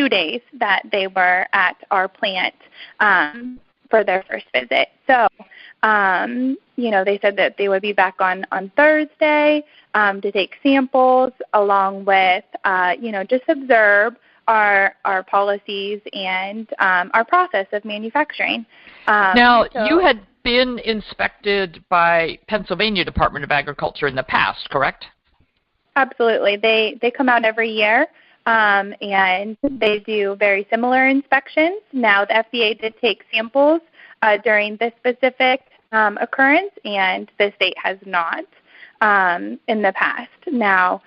2 days that they were at our plant for their first visit. So, they said that they would be back on Thursday to take samples along with, just observe our policies and our process of manufacturing. Now, you had been inspected by Pennsylvania Department of Agriculture in the past, correct? Absolutely. They come out every year, and they do very similar inspections. Now, the FDA did take samples during this specific occurrence, and the state has not in the past. Now,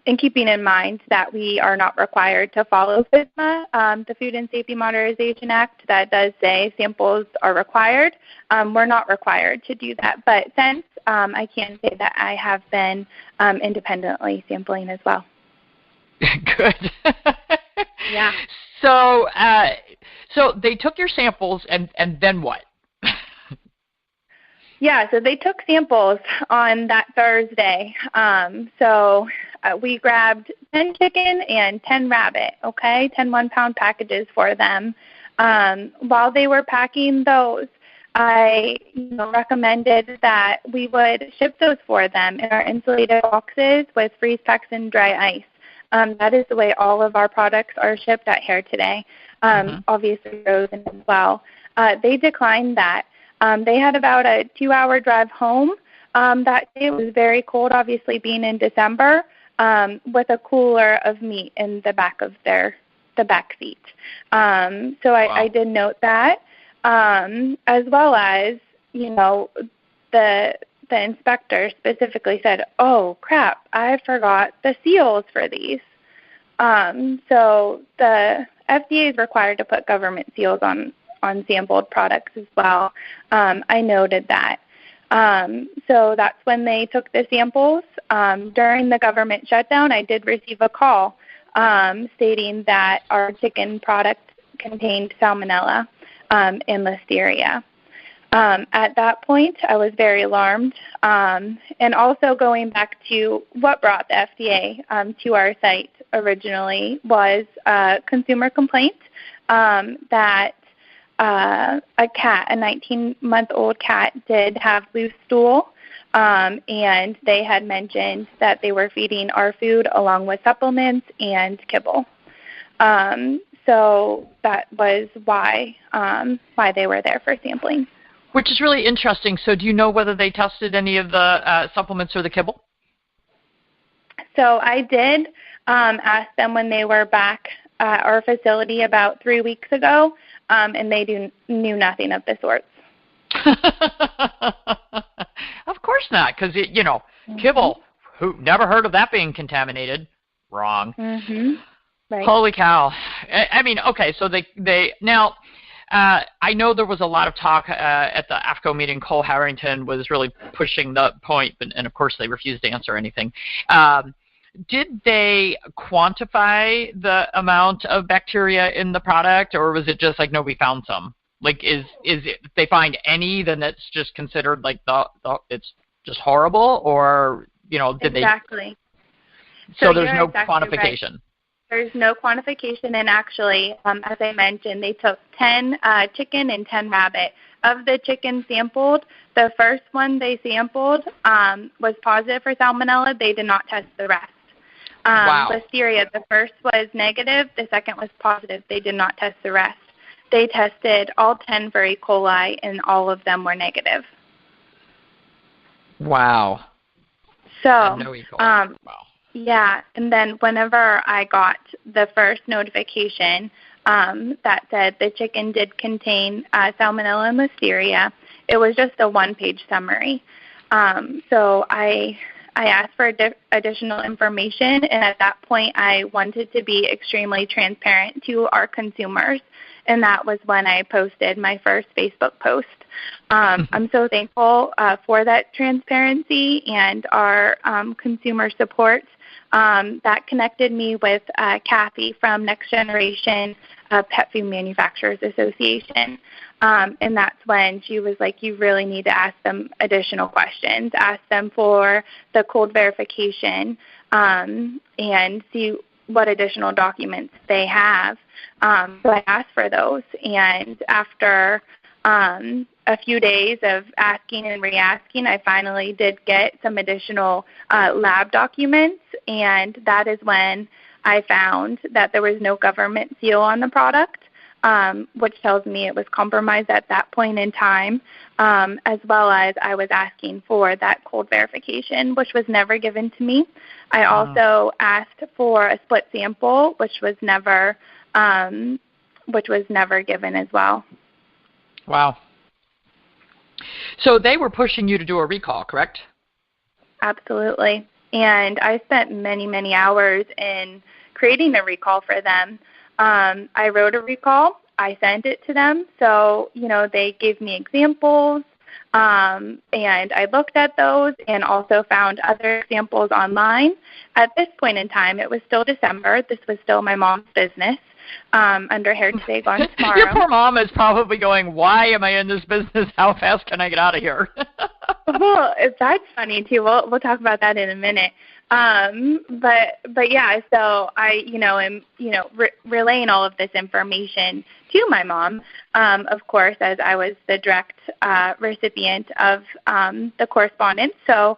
in keeping in mind that we are not required to follow FSMA, the Food and Safety Modernization Act, that does say samples are required. We're not required to do that. But since I can say that I have been independently sampling as well. Good. Yeah. So they took your samples, and then what? Yeah, so they took samples on that Thursday. We grabbed 10 chicken and 10 rabbit, 10 1-pound packages for them. While they were packing those, I recommended that we would ship those for them in our insulated boxes with freeze packs and dry ice. That is the way all of our products are shipped at Hare Today, obviously frozen as well. They declined that. They had about a 2-hour drive home that day. It was very cold, obviously being in December, with a cooler of meat in the back of the back seat. So I did note that, as well as, the inspector specifically said, "Oh, crap, I forgot the seals for these." So the FDA is required to put government seals on sampled products as well. I noted that. So that's when they took the samples. During the government shutdown, I did receive a call stating that our chicken product contained salmonella and listeria. At that point, I was very alarmed. And also going back to what brought the FDA to our site originally was a consumer complaint that a 19-month-old cat did have loose stool, and they had mentioned that they were feeding our food along with supplements and kibble. So that was why they were there for sampling. Which is really interesting. So do you know whether they tested any of the supplements or the kibble? So I did ask them when they were back at our facility about 3 weeks ago, and they knew nothing of the sorts. Of course not, because, kibble, who never heard of that being contaminated? Wrong. Mm-hmm. Right. Holy cow. I mean, okay, so they now, I know there was a lot of talk at the AFCO meeting. Cole Harrington was really pushing the point, and of course they refused to answer anything. Did they quantify the amount of bacteria in the product, or was it just like, no, we found some? Like, is it, if they find any, then it's just considered like it's just horrible, or, did exactly. So there's no quantification. Right. There's no quantification, and actually, as I mentioned, they took 10 chicken and 10 rabbit. Of the chicken sampled, the first one they sampled was positive for salmonella. They did not test the rest. Wow. Listeria, the first was negative. The second was positive. They did not test the rest. They tested all 10 for E. coli, and all of them were negative. Wow. So, no E. coli. Wow. Yeah, and then whenever I got the first notification that said the chicken did contain salmonella and listeria, it was just a one-page summary. So I asked for additional information, and at that point I wanted to be extremely transparent to our consumers, and that was when I posted my first Facebook post. I'm so thankful for that transparency and our consumer support. That connected me with Kathy from Next Generation Pet Food Manufacturers Association. And that's when she was like, you really need to ask them additional questions, ask them for the cold verification, and see what additional documents they have. So I asked for those, and after a few days of asking and re-asking, I finally did get some additional lab documents, and that is when I found that there was no government seal on the product, which tells me it was compromised at that point in time, as well as I was asking for that cold verification, which was never given to me. I also asked for a split sample, which was never given as well. Wow. So they were pushing you to do a recall, correct? Absolutely. And I spent many, many hours in creating a recall for them. I wrote a recall. I sent it to them. So, they gave me examples, and I looked at those and also found other examples online. At this point in time, it was still December. This was still my mom's business. Under Hare Today Gone Tomorrow. Your poor mom is probably going, why am I in this business? How fast can I get out of here? Well, that's funny too. We'll talk about that in a minute. But yeah, so I, am, relaying all of this information to my mom, of course, as I was the direct recipient of the correspondence. So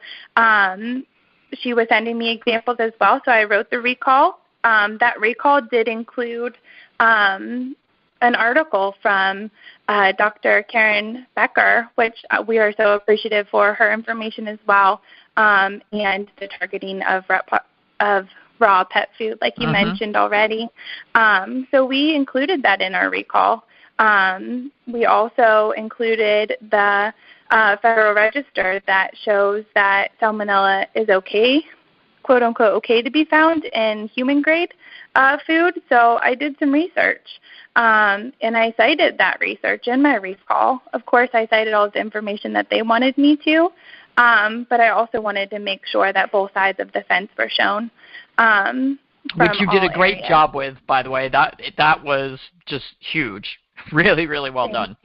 she was sending me examples as well. So I wrote the recall. That recall did include an article from Dr. Karen Becker, which we are so appreciative for her information as well, and the targeting of raw pet food, like you mentioned already. So we included that in our recall. We also included the Federal Register that shows that Salmonella is okay, quote unquote, okay to be found in human grade food. So I did some research, and I cited that research in my recall. Of course, I cited all the information that they wanted me to, but I also wanted to make sure that both sides of the fence were shown. Which you did a great job with, by the way. That was just huge. Really, really well done.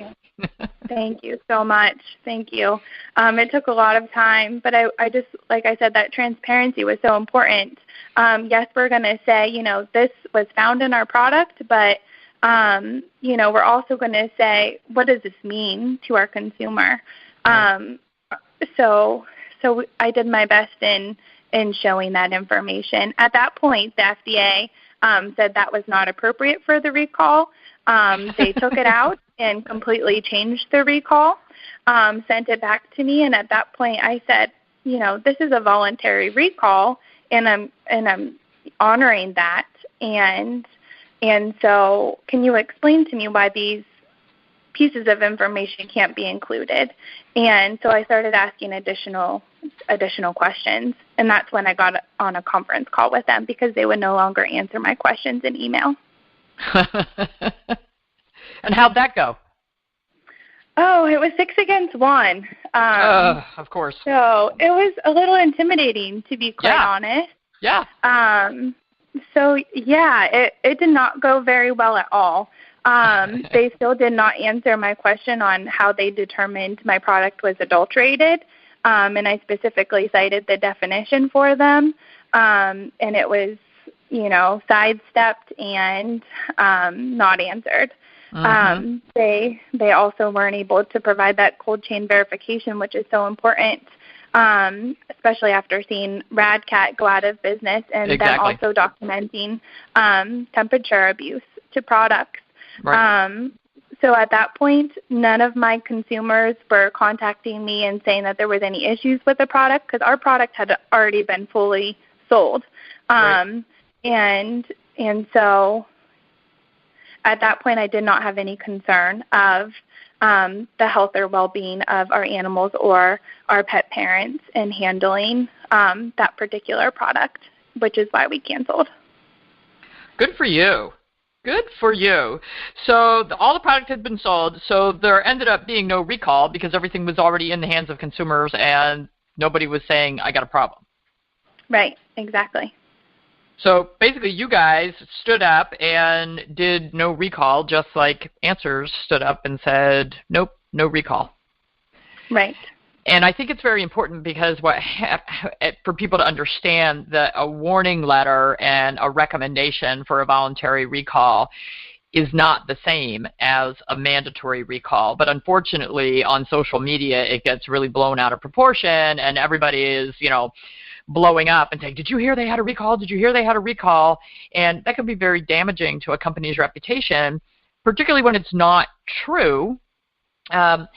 Thank you so much. Thank you. It took a lot of time, but I just, like I said, that transparency was so important. Yes, we're going to say, this was found in our product, but, we're also going to say, what does this mean to our consumer? So I did my best in showing that information. At that point, the FDA said that was not appropriate for the recall. They took it out and completely changed the recall, sent it back to me, and at that point I said, this is a voluntary recall, and I'm honoring that, and so can you explain to me why these pieces of information can't be included? And so I started asking additional questions, and that's when I got on a conference call with them, because they would no longer answer my questions in email. And how'd that go? Oh, it was 6 against 1. Of course. So it was a little intimidating, to be quite honest. Yeah. So yeah, it did not go very well at all. They still did not answer my question on how they determined my product was adulterated, and I specifically cited the definition for them, and it was, sidestepped and not answered. They also weren't able to provide that cold chain verification, which is so important, especially after seeing Radcat go out of business, and then also documenting temperature abuse to products. Right. So at that point, none of my consumers were contacting me and saying that there was any issues with the product, because our product had already been fully sold. Right. And so at that point, I did not have any concern of the health or well-being of our animals or our pet parents in handling that particular product, which is why we canceled. Good for you. Good for you. So all the product had been sold, so there ended up being no recall because everything was already in the hands of consumers and nobody was saying, I got a problem. Right, exactly. So basically you guys stood up and did no recall, just like Answers stood up and said, nope, no recall. Right. And I think it's very important because for people to understand that a warning letter and a recommendation for a voluntary recall is not the same as a mandatory recall. But unfortunately, on social media, it gets really blown out of proportion, and everybody is, blowing up and saying, did you hear they had a recall? Did you hear they had a recall? And that can be very damaging to a company's reputation, particularly when it's not true. And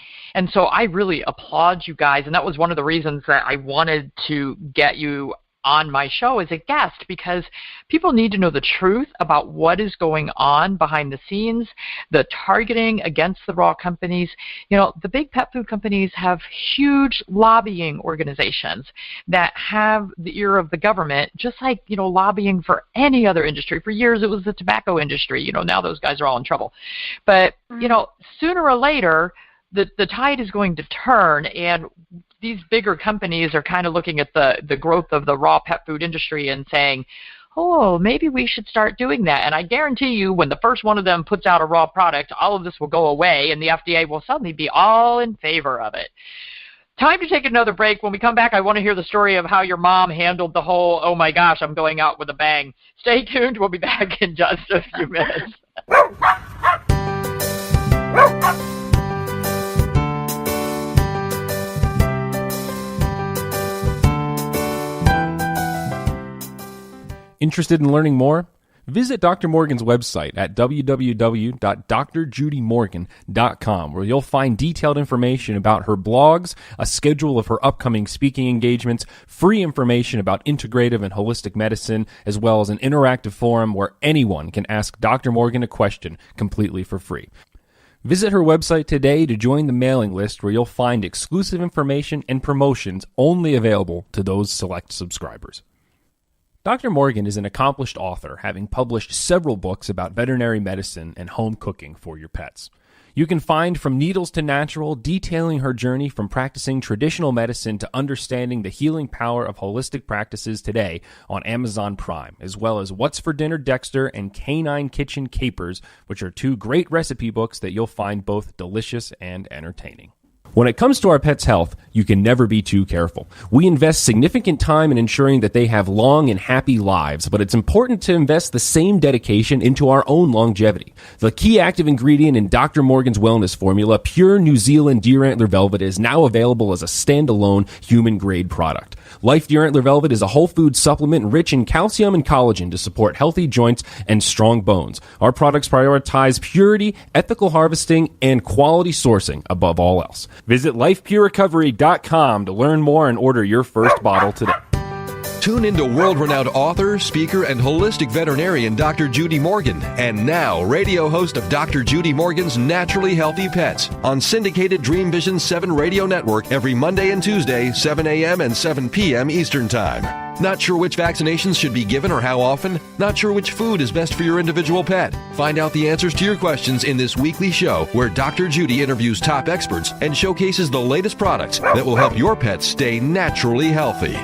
so I really applaud you guys, and that was one of the reasons that I wanted to get you on my show as a guest, because people need to know the truth about what is going on behind the scenes, the targeting against the raw companies. The big pet food companies have huge lobbying organizations that have the ear of the government, just like, lobbying for any other industry. For years, it was the tobacco industry. Now those guys are all in trouble. But, sooner or later, the tide is going to turn, and these bigger companies are kind of looking at the growth of the raw pet food industry and saying, oh, maybe we should start doing that. And I guarantee you, when the first one of them puts out a raw product, all of this will go away, and the FDA will suddenly be all in favor of it. Time to take another break. When we come back, I want to hear the story of how your mom handled the whole, oh my gosh, I'm going out with a bang. Stay tuned. We'll be back in just a few minutes. Interested in learning more? Visit Dr. Morgan's website at www.drjudymorgan.com, where you'll find detailed information about her blogs, a schedule of her upcoming speaking engagements, free information about integrative and holistic medicine, as well as an interactive forum where anyone can ask Dr. Morgan a question completely for free. Visit her website today to join the mailing list, where you'll find exclusive information and promotions only available to those select subscribers. Dr. Morgan is an accomplished author, having published several books about veterinary medicine and home cooking for your pets. You can find From Needles to Natural, detailing her journey from practicing traditional medicine to understanding the healing power of holistic practices today on Amazon Prime, as well as What's for Dinner Dexter and Canine Kitchen Capers, which are two great recipe books that you'll find both delicious and entertaining. When it comes to our pets' health, you can never be too careful. We invest significant time in ensuring that they have long and happy lives, but it's important to invest the same dedication into our own longevity. The key active ingredient in Dr. Morgan's wellness formula, pure New Zealand deer antler velvet, is now available as a standalone human-grade product. Life Deer Antler Velvet is a whole food supplement rich in calcium and collagen to support healthy joints and strong bones. Our products prioritize purity, ethical harvesting, and quality sourcing above all else. Visit lifepurerecovery.com to learn more and order your first bottle today. Tune into world-renowned author, speaker, and holistic veterinarian Dr. Judy Morgan, and now radio host of Dr. Judy Morgan's Naturally Healthy Pets on syndicated Dream Vision 7 radio network every Monday and Tuesday, 7 a.m. and 7 p.m. Eastern Time. Not sure which vaccinations should be given or how often? Not sure which food is best for your individual pet? Find out the answers to your questions in this weekly show, where Dr. Judy interviews top experts and showcases the latest products that will help your pets stay naturally healthy.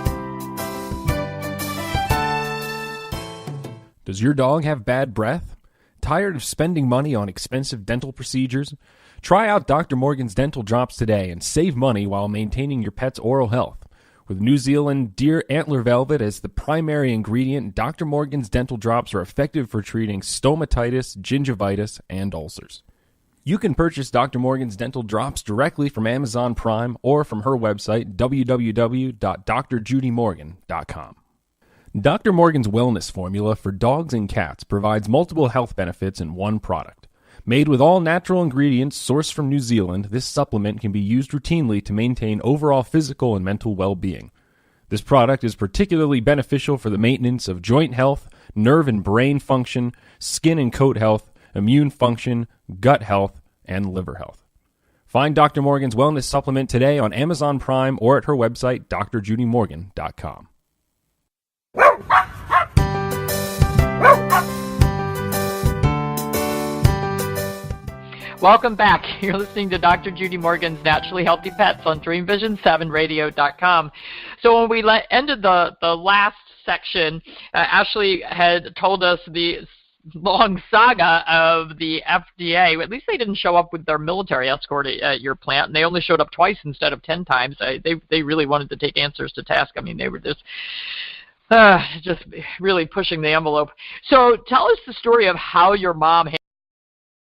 Does your dog have bad breath? Tired of spending money on expensive dental procedures? Try out Dr. Morgan's Dental Drops today and save money while maintaining your pet's oral health. With New Zealand deer antler velvet as the primary ingredient, Dr. Morgan's Dental Drops are effective for treating stomatitis, gingivitis, and ulcers. You can purchase Dr. Morgan's Dental Drops directly from Amazon Prime or from her website, www.drjudymorgan.com. Dr. Morgan's Wellness Formula for dogs and cats provides multiple health benefits in one product. Made with all natural ingredients sourced from New Zealand, this supplement can be used routinely to maintain overall physical and mental well-being. This product is particularly beneficial for the maintenance of joint health, nerve and brain function, skin and coat health, immune function, gut health, and liver health. Find Dr. Morgan's Wellness Supplement today on Amazon Prime or at her website, drjudymorgan.com. Welcome back. You're listening to Dr. Judy Morgan's Naturally Healthy Pets on DreamVision7Radio.com. So when we ended the last section, Ashlee had told us long saga of the FDA. At least they didn't show up with their military escort at your plant, and they only showed up twice instead of 10 times. They really wanted to take answers to task. I mean, they were just really pushing the envelope. So tell us the story of how your mom